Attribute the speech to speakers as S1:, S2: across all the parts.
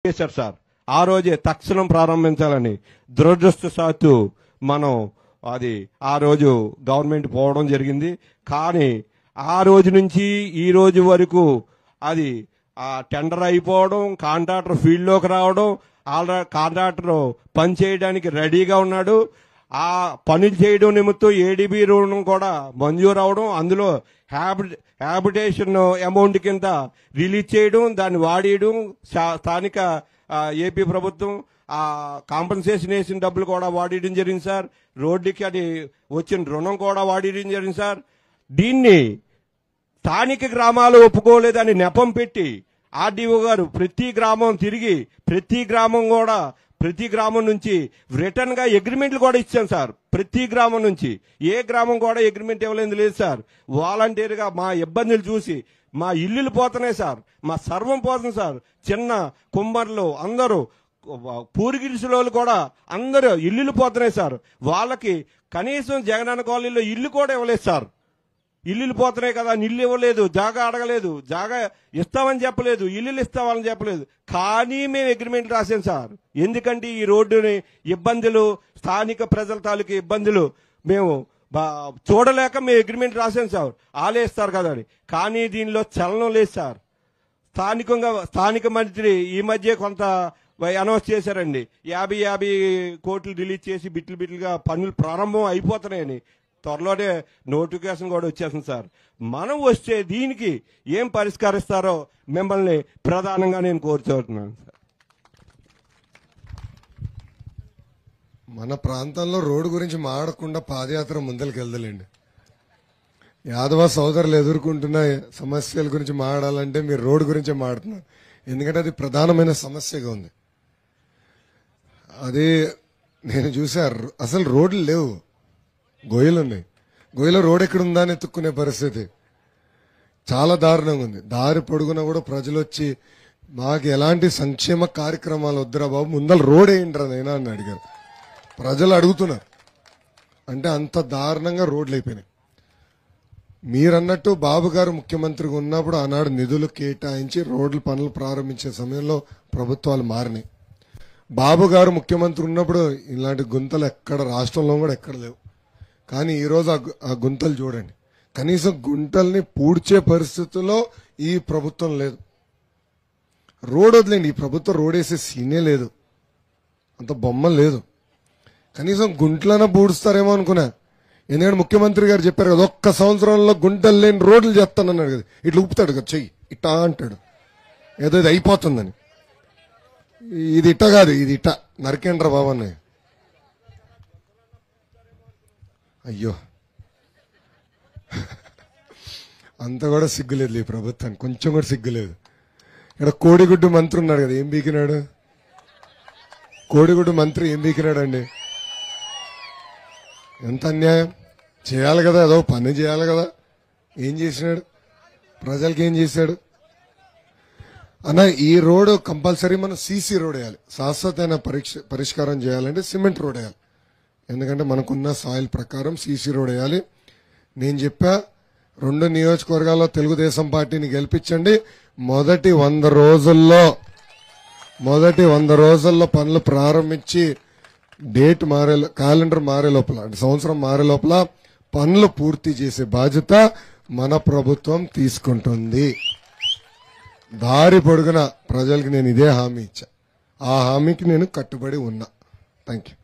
S1: చేశారు సార్. ఆ రోజే తక్షణం ప్రారంభించాలని. దురదృష్టవశాత్తు మనం అది ఆ రోజు గవర్నమెంట్ పోవడం జరిగింది. కానీ ఆ రోజు నుంచి ఈ రోజు వరకు అది టెండర్ అయిపోవడం, కాంట్రాక్టర్ ఫీల్డ్లోకి రావడం, ఆల్రెడీ కాంట్రాక్టర్ పని చేయడానికి రెడీగా ఉన్నాడు. ఆ పనులు చేయడం నిమిత్తం ఏడీబీ రుణం కూడా మంజూరు అవడం, అందులో హ్యాబిటేషన్ అమౌంట్ కింద రిలీజ్ చేయడం, దాన్ని వాడేయడం, స్థానిక ఏపీ ప్రభుత్వం కాంపన్సేషన్ వేసిన డబ్బులు కూడా వాడేయడం జరిగింది సార్. రోడ్డుకి అది వచ్చిన రుణం కూడా వాడేయడం జరిగింది సార్. దీన్ని స్థానిక గ్రామాలు ఒప్పుకోలేదని నెపం పెట్టి ఆర్డీఓ గారు ప్రతి గ్రామం తిరిగి ప్రతి గ్రామం నుంచి రిటర్న్ గా అగ్రిమెంట్లు కూడా ఇచ్చాం సార్. ప్రతి గ్రామం నుంచి ఏ గ్రామం కూడా అగ్రిమెంట్ ఇవ్వలేదు లేదు సార్. వాలంటీర్ గా మా ఇబ్బందులు చూసి మా ఇల్లులు పోతున్నాయి సార్, మా సర్వం పోతుంది సార్. చిన్న కుమ్మర్లు అందరూ పూరిగిరిసులో కూడా అందరూ ఇల్లులు పోతున్నాయి సార్. వాళ్ళకి కనీసం జగనన్న కాలనీలో ఇల్లు కూడా ఇవ్వలేదు సార్. ఇల్లులు పోతున్నాయి కదా, ఇల్లు ఇవ్వలేదు, జాగా అడగలేదు, జాగా ఇస్తామని చెప్పలేదు, ఇల్లులు ఇస్తామని చెప్పలేదు. కానీ మేము అగ్రిమెంట్లు రాసాం సార్. ఎందుకంటే ఈ రోడ్డుని ఇబ్బందులు, స్థానిక ప్రజల తాలూకు ఇబ్బందులు మేము చూడలేక మేము అగ్రిమెంట్ రాసాం సార్. ఆలేస్తారు కదా అని. కానీ దీనిలో చలనం లేదు సార్. స్థానిక మంత్రి ఈ మధ్య కొంత అనౌన్స్ చేశారండి, 50 కోట్లు రిలీజ్ చేసి బిట్లుగా పనులు ప్రారంభం అయిపోతున్నాయని. త్వరలోనే నోటిఫికేషన్ కూడా వచ్చేస్తుంది సార్. మనం వస్తే దీనికి ఏం పరిష్కరిస్తారో మిమ్మల్ని ప్రధానంగా నేను కోరుతున్నాను సార్.
S2: మన ప్రాంతంలో రోడ్డు గురించి మాడకుండా పాదయాత్ర ముందరికి వెళ్దలేండి. యాదవ సోదరులు ఎదుర్కొంటున్న సమస్యల గురించి మాడాలంటే మీరు రోడ్డు గురించే మాడుతున్నారు. ఎందుకంటే అది ప్రధానమైన సమస్యగా ఉంది. అది నేను చూశారు, అసలు రోడ్లు లేవు, గొయ్యలు ఉన్నాయి. గొయ్యలో రోడ్ ఎక్కడుందా అని ఎత్తుక్కునే పరిస్థితి చాలా దారుణంగా ఉంది. దారి పొడుగున కూడా ప్రజలు వచ్చి మాకు ఎలాంటి సంక్షేమ కార్యక్రమాలు వద్దురా బాబు, ముందర రోడ్ వేయండిరా నైనా అని అడిగారు. ప్రజలు అడుగుతున్నారు. అంటే అంత దారుణంగా రోడ్లు అయిపోయినాయి. మీరన్నట్టు బాబు గారు ముఖ్యమంత్రిగా ఉన్నప్పుడు ఆనాడు నిధులు కేటాయించి రోడ్ల పనులు ప్రారంభించే సమయంలో ప్రభుత్వాలు మారినాయి. బాబు గారు ముఖ్యమంత్రి ఉన్నప్పుడు ఇలాంటి గుంతలు ఎక్కడ రాష్ట్రంలో కూడా ఎక్కడ లేవు. కానీ ఈరోజు ఆ గుంతలు చూడండి, కనీసం గుంటల్ని పూడ్చే పరిస్థితుల్లో ఈ ప్రభుత్వం లేదు. రోడ్ వదిలేండి, ఈ ప్రభుత్వం రోడ్ వేసే సీనే లేదు, అంత బొమ్మ లేదు. కనీసం గుంట్లన పూడుస్తారేమో అనుకున్నా. ఎందుకంటే ముఖ్యమంత్రి గారు చెప్పారు కదా, ఒక్క సంవత్సరంలో గుంటలు లేని రోడ్లు చేస్తానన్నాడు కదా. ఇట్లా ఊపుతాడు కదా చెయ్యి, ఇట్టా అంటాడు, ఏదో ఇది అయిపోతుందని. ఇది ఇట్ట కాదు, ఇది ఇట్ట నరికేండ్ర బాబు అన్నయ్య. అయ్యో, అంత కూడా సిగ్గులేదు ఈ ప్రభుత్వానికి, కొంచెం కూడా సిగ్గులేదు. ఇక్కడ కోడిగుడ్డు మంత్రి ఉన్నాడు కదా, ఏం బీకినాడు? కోడిగుడ్డు మంత్రి ఏం బీకినాడు అండి? ఎంత అన్యాయం! చేయాలి కదా, ఏదో పని చేయాలి కదా. ఏం చేసినాడు? ప్రజలకి ఏం చేశాడు అన్న? ఈ రోడ్ కంపల్సరీ మనం సీసీ రోడ్ వేయాలి. శాశ్వతమైన పరిష్కారం చేయాలంటే సిమెంట్ రోడ్ వేయాలి. ఎందుకంటే మనకున్న సాయిల్ ప్రకారం సీసీ రోడ్ వేయాలి. నేను చెప్పా, 2 నియోజకవర్గాల్లో తెలుగుదేశం పార్టీని గెలిపించండి. మొదటి 100 రోజుల్లో పనులు ప్రారంభించి క్యాలెండర్ మారే లోపల, సంవత్సరం మారే లోపల పనులు పూర్తి చేసే బాధ్యత మన ప్రభుత్వం తీసుకుంటుంది. దారి పొడుగున ప్రజలకు నేను ఇదే హామీ ఇచ్చా. ఆ హామీకి నేను కట్టుబడి ఉన్నా. Thank you.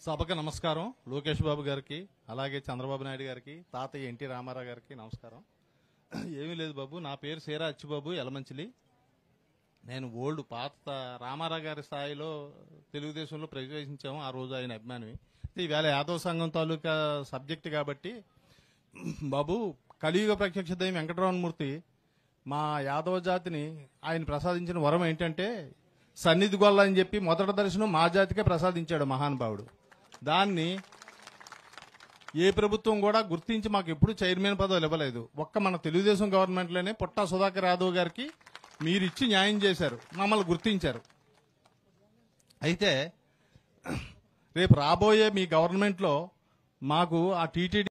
S3: సభకు నమస్కారం. లోకేష్ బాబు గారికి, అలాగే చంద్రబాబు నాయుడు గారికి, తాతయ్య ఎన్టీ రామారావు గారికి నమస్కారం. ఏమీ లేదు బాబు, నా పేరు సేరా అచ్చిబాబు, ఎలమంచిలి. నేను పాత రామారావు గారి స్థాయిలో తెలుగుదేశంలో ప్రవేశించాము. ఆ రోజు ఆయన అభిమాని. ఈవేళ యాదవ సంఘం తాలూకా సబ్జెక్ట్ కాబట్టి బాబు, కలియుగ ప్రత్యక్ష దైవం వెంకటరమణమూర్తి మా యాదవ జాతిని ఆయన ప్రసాదించిన వరం ఏంటంటే సన్నిధి గొల్ల అని చెప్పి మొదటి దర్శనం మా జాతికే ప్రసాదించాడు మహానుభావుడు. దాన్ని ఏ ప్రభుత్వం కూడా గుర్తించి మాకు ఎప్పుడు చైర్మన్ పదవులు ఇవ్వలేదు. ఒక్క మన తెలుగుదేశం గవర్నమెంట్లోనే పుట్టా సుధాకర్ యాదవ్ గారికి మీరిచ్చి న్యాయం చేశారు, మమ్మల్ని గుర్తించారు. అయితే రేపు రాబోయే మీ గవర్నమెంట్లో మాకు ఆ టీటీడీ